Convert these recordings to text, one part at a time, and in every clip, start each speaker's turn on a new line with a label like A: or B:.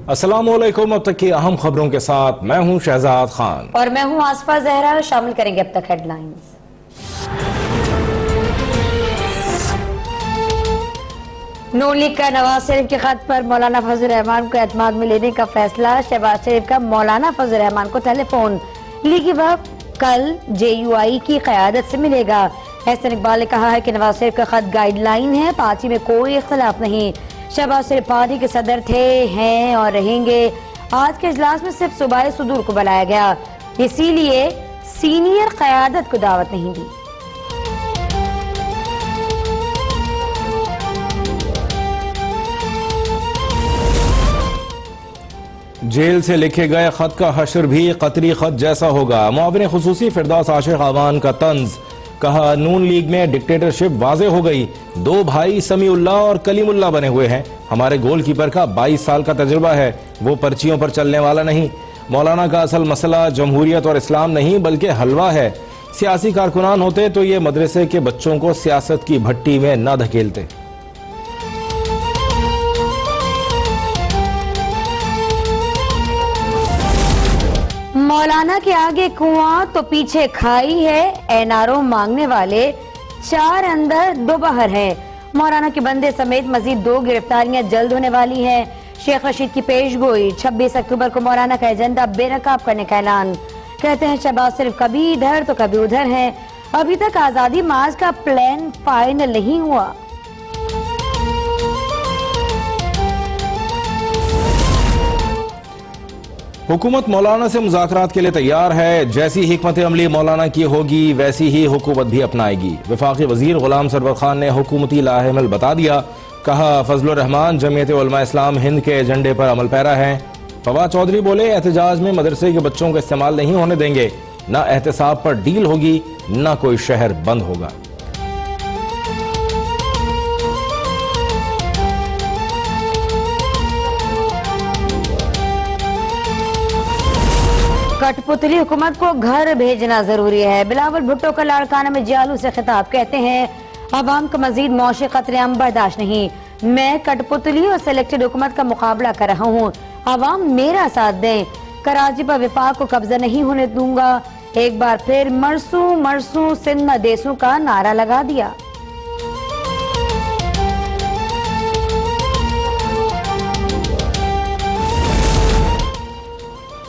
A: अस्सलामुअलैकुम। अब तक की अहम खबरों के साथ मैं हूं शहजाद खान
B: और मैं हूं आसफा जहरा। शामिल करेंगे अब तक हेडलाइंस। नून लीग का नवाज शरीफ के खत पर मौलाना फजल रहमान को एतमाद में लेने का फैसला। शहबाज शरीफ का मौलाना फजल रहमान को टेलीफोन। लीगी वफ़द कल JUI की क़यादत से मिलेगा। एहसन इकबाल ने कहा है कि नवाज शरीफ का खत गाइडलाइन है, पार्टी में कोई इख्तलाफ नहीं। शहबाज शरीफ पार्टी के सदर थे, हैं और रहेंगे। आज के इजलास में सिर्फ सूबाई सुदूर को बुलाया गया, इसीलिए सीनियर क़यादत को दावत नहीं दी।
A: जेल से लिखे गए खत का हशर भी कतरी खत जैसा होगा। मुआविन खुसूसी फिरदौस आशिक आवान का तंज। कहा, नून लीग में डिक्टेटरशिप वाज़े हो गई। दो भाई समीउल्लाह और कलीमुल्लाह बने हुए हैं। हमारे गोलकीपर का 22 साल का तजुर्बा है, वो पर्चियों पर चलने वाला नहीं। मौलाना का असल मसला जमहूरियत और इस्लाम नहीं बल्कि हलवा है। सियासी कारकुनान होते तो ये मदरसे के बच्चों को सियासत की भट्टी में न धकेलते।
B: मौलाना के आगे कुआं तो पीछे खाई है। NRO मांगने वाले 4 अंदर 2 बाहर हैं। मौलाना के बंदे समेत मजीद 2 गिरफ्तारियां जल्द होने वाली हैं। शेख रशीद की पेशगोई। 26 अक्टूबर को मौलाना का एजेंडा बेनकाब करने का ऐलान। कहते हैं शहबाज सिर्फ कभी इधर तो कभी उधर है। अभी तक आजादी मार्च का प्लान फाइनल नहीं हुआ।
A: हुकूमत मौलाना से मुज़ाकरात के लिए तैयार है। जैसी हिकमत अमली मौलाना की होगी वैसी ही हुकूमत भी अपनाएगी। वफाकी वजीर गुलाम सरवर खान ने हुकूमती लाहेमल बता दिया। कहा, फजलुर रहमान जमीयत उलमा इस्लाम हिंद के एजेंडे पर अमल पैरा है। फवाद चौधरी बोले, एहतजाज में मदरसे के बच्चों का इस्तेमाल नहीं होने देंगे। न एहतसाब पर डील होगी, न कोई शहर बंद होगा।
B: कठपुतली हुकूमत को घर भेजना जरूरी है। बिलावल भुट्टो का लाड़काना में जियालू से खिताब। कहते हैं, अवाम का मजीद मौशी खतरेआम बर्दाश्त नहीं। मैं कठपुतली और सिलेक्टेड हुकूमत का मुकाबला कर रहा हूँ, अवाम मेरा साथ दें। कराची पर विफाक को कब्जा नहीं होने दूंगा। एक बार फिर मरसू मरसू सिंध मदेसू का नारा लगा दिया।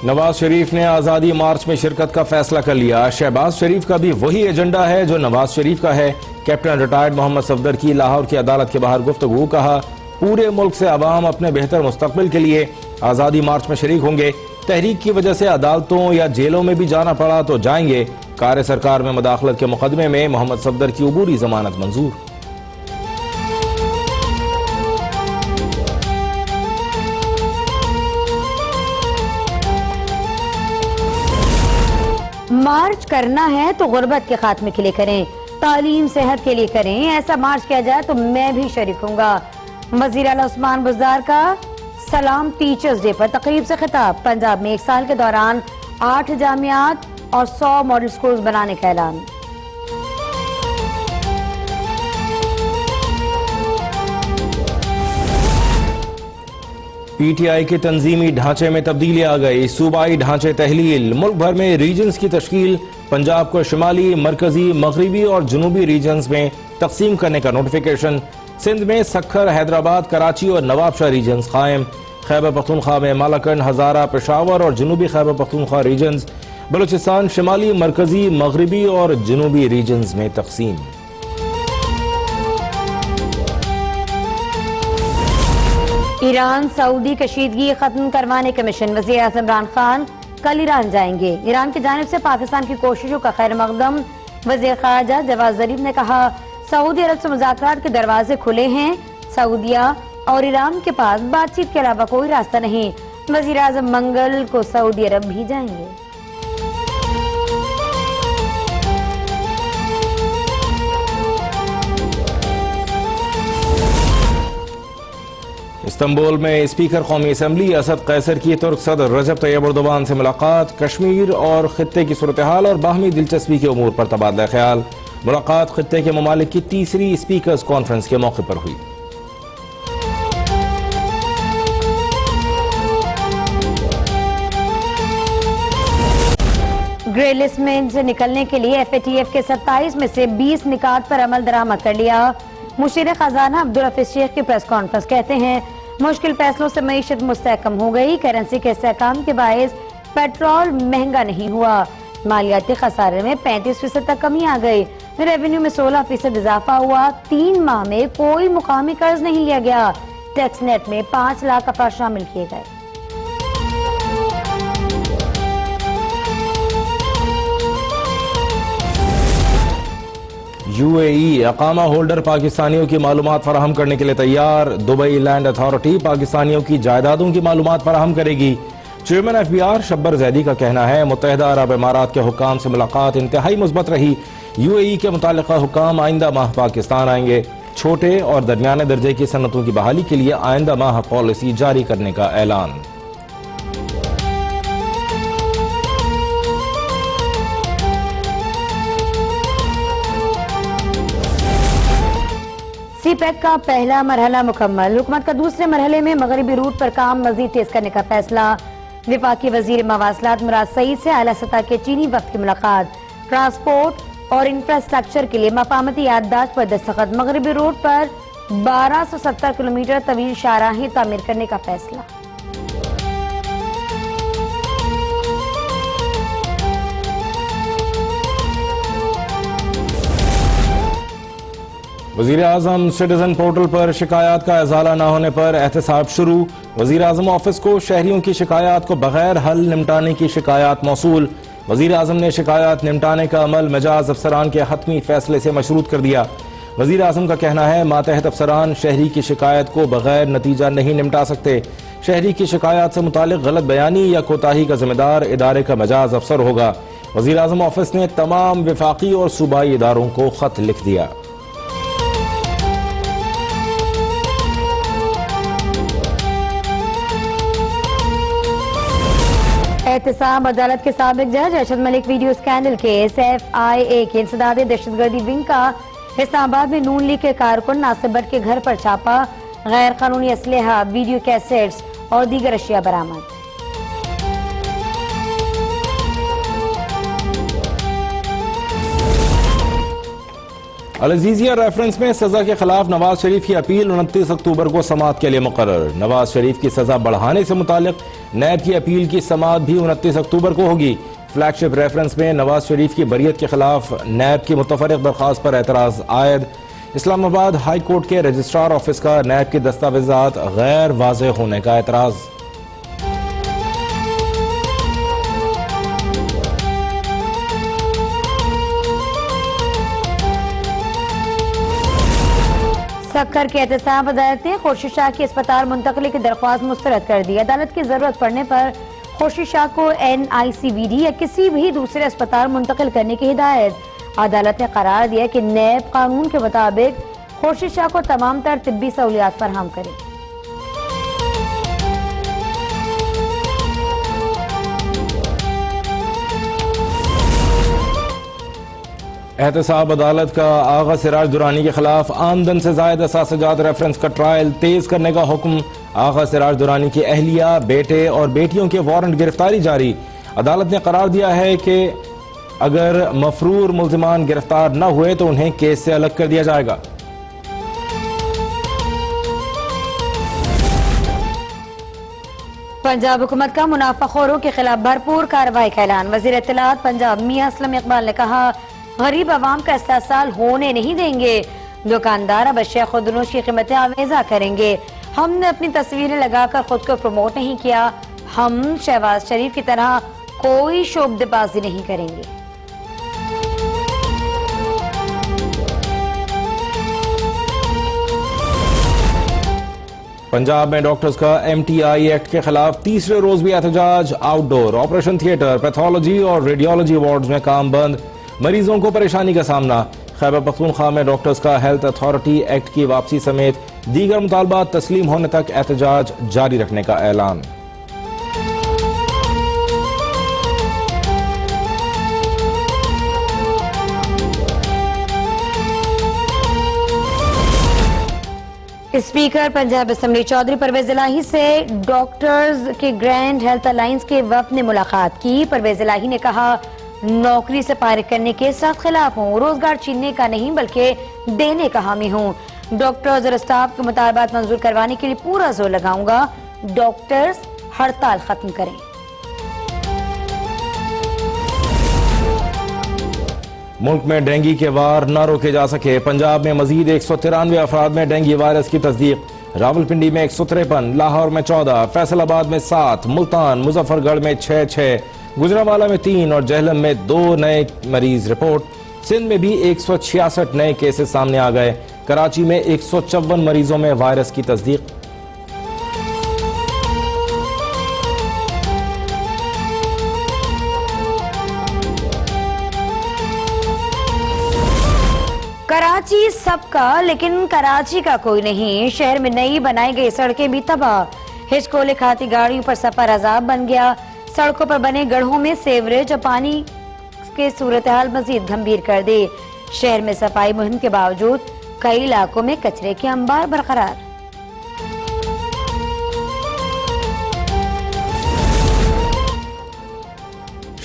A: नवाज शरीफ ने आज़ादी मार्च में शिरकत का फैसला कर लिया। शहबाज शरीफ का भी वही एजेंडा है जो नवाज शरीफ का है। कैप्टन रिटायर्ड मोहम्मद सफदर की लाहौर की अदालत के बाहर गुफ्तगू। कहा, पूरे मुल्क से अवाम अपने बेहतर मुस्तकबिल के लिए आज़ादी मार्च में शरीक होंगे। तहरीक की वजह से अदालतों या जेलों में भी जाना पड़ा तो जाएंगे। कार्य सरकार में मुदाखलत के मुकदमे में मोहम्मद सफदर की उबूरी जमानत मंजूर।
B: मार्च करना है तो गुर्बत के खात्मे के लिए करें, तालीम सेहत के लिए करें। ऐसा मार्च किया जाए तो मैं भी शरीक होऊंगा। वज़ीर आला उस्मान बुज़दार का सलाम टीचर्स डे पर तकरीब से खिताब। पंजाब में 1 साल के दौरान 8 जामियात और 100 मॉडल स्कूल्स बनाने का ऐलान।
A: PTI के तंजीमी ढांचे में तब्दीली आ गई। सूबाई ढांचे तहलील। मुल्क भर में रीजन्स की तश्कील। पंजाब को शिमाली, मरकजी, मगरबी और जनूबी रीजन्स में तकसीम करने का नोटिफिकेशन। सिंध में सखर, हैदराबाद, कराची और नवाबशाह रीजन्स कायम। खैबर पख्तूनख्वा में मालाकंड, हजारा, पेशावर और जनूबी खैबर पख्तूनख्वा रीजन्स। बलूचिस्तान शिमाली, मरकजी, मगरबी और जनूबी रीजन्स में तकसीम।
B: ईरान सऊदी कशीदगी खत्म करवाने का मिशन। वज़ीर आज़म इमरान खान कल ईरान जाएंगे। ईरान की जानिब से पाकिस्तान की कोशिशों का खैर मकदम। वज़ीर ख़ारजा जवाद ज़रीफ ने कहा, सऊदी अरब से मुज़ाकरात के दरवाजे खुले हैं। सऊदिया और ईरान के पास बातचीत के अलावा कोई रास्ता नहीं। वज़ीर आज़म मंगल को सऊदी अरब भी जाएंगे।
A: इस्तांबुल में स्पीकर कौमी असम्बली असद कैसर की तुर्क सदर रजब तैयब एर्दोगान से मुलाकात। कश्मीर और खित्ते की सूरत हाल और बाहमी दिलचस्पी के उमूर पर तबादला ख्याल। मुलाकात खित्ते के ममालिक की तीसरी स्पीकर्स कॉन्फ्रेंस के मौके पर हुई।
B: ग्रे लिस्ट में से निकलने के लिए FATF के 27 में से 20 निकात पर अमल दरामद कर लिया। मुशीर खजाना अब्दुल हफीज शेख की प्रेस कॉन्फ्रेंस कहते हैं मुश्किल फैसलों से मईशत मुस्तहकम हो गई। करेंसी के इस्तेहकाम के बायस पेट्रोल महंगा नहीं हुआ। मालियाती खसारे में 35% तक कमी आ गई। रेवेन्यू में 16% इजाफा हुआ। 3 माह में कोई मुकामी कर्ज नहीं लिया गया। टैक्स नेट में 5 लाख अफराद शामिल किए गए।
A: UAE अकामा होल्डर पाकिस्तानियों की मालूमात फराहम करने के लिए तैयार। दुबई लैंड अथॉरिटी पाकिस्तानियों की जायदादों की मालूमात फराहम करेगी। चेयरमैन FBR शब्बर जैदी का कहना है मुत्तहिदा अरब इमारात के हुक्काम से मुलाकात इंतहाई मुस्बत रही। UAE के मुतालिका हुक्काम आइंदा माह पाकिस्तान आएंगे। छोटे और दरमियाने दर्जे की सनतों की बहाली के लिए आइंदा माह पॉलिसी जारी करने का ऐलान।
B: CPEC का पहला मरहला मुकम्मल। हुकूमत का दूसरे मरहले में मगरबी रूट पर काम मजीद तेज करने का फैसला। विफाकी वजीर मवासलात मुराद सईद से आला सतह के चीनी वक्त की मुलाकात। ट्रांसपोर्ट और इंफ्रास्ट्रक्चर के लिए मकामती याददाश्त पर दस्तखत। मगरबी रूट पर 1270 किलोमीटर तवील शाहराहें तामीर करने का फैसला।
A: वजीर आजम सिटीजन पोर्टल पर शिकायत का इजाला न होने पर एहतसाब शुरू। वजीर आजम ऑफिस को शहरियों की शिकायत को बगैर हल निपटाने की शिकायत मौसूल। वजीर आजम ने शिकायत निपटाने का अमल मिजाज अफसरान के हतमी फैसले से मशरूत कर दिया। वजीर आजम का कहना है मातहत अफसरान शहरी की शिकायत को बगैर नतीजा नहीं निपटा सकते। शहरी की शिकायत से मुतालिक गलत बयानी या कोताही का जिम्मेदार इदारे का मिजाज अफसर होगा। वजीर आजम ऑफिस ने तमाम विफाकी और सूबाई इदारों को खत लिख दिया।
B: एहतसाब अदालत के साबिक जज Arshad Malik video scandal case. FIA के इंसदाद दहशतगर्दी विंग का इस्लामाबाद में नून लीग के कारकुन नासिर भट्ट के घर पर छापा। गैर कानूनी असलहा, वीडियो कैसेट्स और दीगर अशिया बरामद।
A: अल-अज़ीज़िया रेफरेंस में सजा के खिलाफ नवाज शरीफ की अपील 29 अक्टूबर को समाअत के लिए मुकर्रर। नवाज शरीफ की सजा बढ़ाने से मुतालिक नैब की अपील की समाअत भी 29 अक्टूबर को होगी। फ्लैगशिप रेफरेंस में नवाज शरीफ की बरियत के खिलाफ नैब की मुतफर्रिक दरख्वास्त पर एतराज आयद। इस्लामाबाद हाई कोर्ट के रजिस्ट्रार ऑफिस का नैब के दस्तावेजात गैर वाज़ेह होने का एतराज।
B: सक्कर की एहतसाब अदालत ने खुर्शीद शाह की अस्पताल मुंतकली की दरख्वास्त मुस्तरद कर दी। अदालत की जरूरत पड़ने पर खुर्शीद शाह को NICVD या किसी भी दूसरे अस्पताल मुंतकिल करने की हिदायत। अदालत ने करार दिया कि नैब कानून के मुताबिक खुर्शीद शाह को तमाम तर तिब्बी सहूलियात फराहम करे।
A: एहतसाब अदालत का आगा सिराज दुरानी के खिलाफ आमदन से जायद असासजात रेफरेंस का ट्रायल तेज करने का हुक्म। आगा सिराज दुरानी की अहलिया, बेटे और बेटियों के वारंट गिरफ्तारी जारी। अदालत ने करार दिया है कि अगर मफरूर मुल्जिमान गिरफ्तार न हुए तो उन्हें केस से अलग कर दिया जाएगा।
B: पंजाब हुकूमत का मुनाफाखोरों के खिलाफ भरपूर कार्रवाई का ऐलान। वजीर इत्तलात पंजाब मियां असलम इकबाल ने कहा गरीब आवाम का इस्तेहसाल होने नहीं देंगे। दुकानदार अब अशिया खुदनोश की कीमतें आवेजा करेंगे। हमने अपनी तस्वीरें लगाकर खुद को प्रमोट नहीं किया। हम शहबाज शरीफ की तरह कोई शोबदेबाजी नहीं करेंगे।
A: पंजाब में डॉक्टर्स का MTI एक्ट के खिलाफ तीसरे रोज भी एहतजाज। आउटडोर, ऑपरेशन थिएटर, पैथोलॉजी और रेडियोलॉजी वार्ड्स में काम बंद। मरीजों को परेशानी का सामना। खैबर पख्तूनख्वा में डॉक्टर्स का हेल्थ अथॉरिटी एक्ट की वापसी समेत दीगर मुतालबात तस्लीम होने तक एहतजाज जारी रखने का ऐलान।
B: स्पीकर पंजाब असेंबली चौधरी परवेज इलाही से डॉक्टर्स के ग्रैंड हेल्थ अलायंस के वफ्द ने मुलाकात की। परवेज इलाही ने कहा नौकरी से पारिक करने के सख्त खिलाफ हूँ। रोजगार छीनने का नहीं बल्कि देने का हामी हूँ। डॉक्टर्स और स्टाफ के मुतालबात मंजूर करवाने के लिए पूरा जोर लगाऊंगा। डॉक्टर्स हड़ताल खत्म करें।
A: मुल्क में डेंगू के वार न रोके जा सके। पंजाब में मजीद 193 अफराद में डेंगू वायरस की तस्दीक। रावलपिंडी में 153, लाहौर में 14, फैसलाबाद में 7, मुल्तान मुजफ्फरगढ़ में 6, गुजरावाला में 3 और जहलम में 2 नए मरीज रिपोर्ट। सिंध में भी 166 नए केसेस सामने आ गए। कराची में 154 मरीजों में वायरस की तस्दीक।
B: कराची सबका लेकिन कराची का कोई नहीं। शहर में नई बनाई गई सड़कें भी तबाह। हिचकोले खाती गाड़ियों पर सफर अजाब बन गया। सड़कों पर बने गड्ढों में सीवरेज और पानी के सूरत हाल मजीद गंभीर कर दी। शहर में सफाई मुहिम के बावजूद कई इलाकों में कचरे के अंबार बरकरार।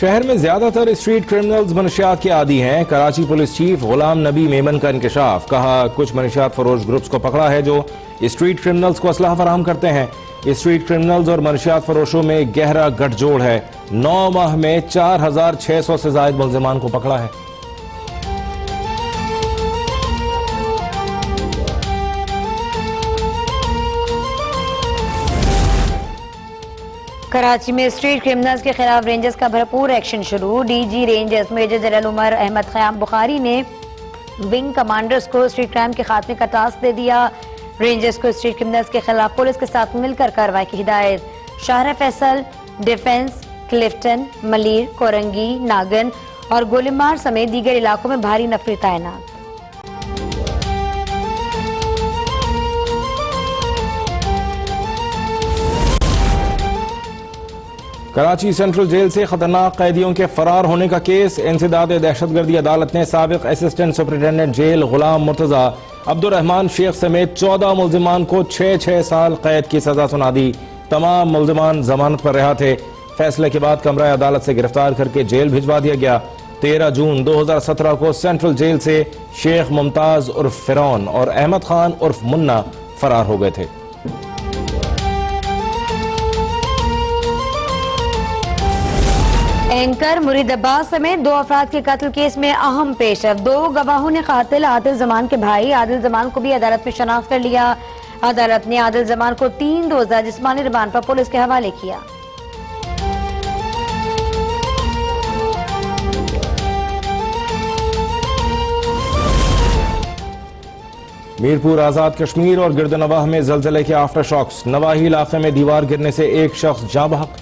A: शहर में ज्यादातर स्ट्रीट क्रिमिनल्स मनशियात के आदी हैं। कराची पुलिस चीफ गुलाम नबी मेमन का इंकशाफ। कहा, कुछ मनशियात फरोश ग्रुप्स को पकड़ा है जो स्ट्रीट क्रिमिनल्स को असलहा फराहम करते हैं। स्ट्रीट क्रिमिनल्स और मनशियात फरोशों में गहरा गठजोड़ है। 9 माह में 4600 से ज्यादा मुल्जिमान को पकड़ा है।
B: कराची में स्ट्रीट क्रिमिनल्स के खिलाफ रेंजर्स का भरपूर एक्शन शुरू। DG rangers major general Umar Ahmad Khayyam Bukhari ने विंग कमांडर्स को स्ट्रीट क्राइम के खात्मे का टास्क दे दिया। रेंजर्स को स्ट्रीट क्रिमिनल्स के खिलाफ पुलिस के साथ मिलकर कार्रवाई की हिदायत। शाहरा फैसल, डिफेंस, क्लिफ्टन, मलीर, कोरंगी, नागन और गोलीमार समेत दीगर इलाकों में भारी नफरी तैनात।
A: कराची सेंट्रल जेल से खतरनाक कैदियों के फरार होने का केस। इंसदाद दहशतगर्दी अदालत ने साबिक असिस्टेंट सुपरिटेंडेंट जेल गुलाम मुर्तजा अब्दुर्रहमान शेख समेत 14 मुल्जिमान को 6 साल कैद की सजा सुना दी। तमाम मुल्जिमान जमानत पर रहा थे। फैसले के बाद कमरा अदालत से गिरफ्तार करके जेल भिजवा दिया गया। 13 जून 2017 को सेंट्रल जेल से शेख मुमताज उर्फ फिरौन और अहमद खान उर्फ मुन्ना फरार हो गए थे।
B: एंकर मुरीद अब्बास समेत 2 अफराद के कत्ल केस में अहम पेशरफ। 2 गवाहों ने कातिल आदिल जमान के भाई आदिल जमान को भी अदालत में शनाख्त कर लिया। अदालत ने आदिल जमान को 3 रोजा जिस्मानी रिमांड पर पुलिस के हवाले किया।
A: मीरपुर आजाद कश्मीर और गिरदनवाह में जलजले के आफ्टर शॉक्स। नवाही इलाके में दीवार गिरने से एक शख्स जाँ बहक।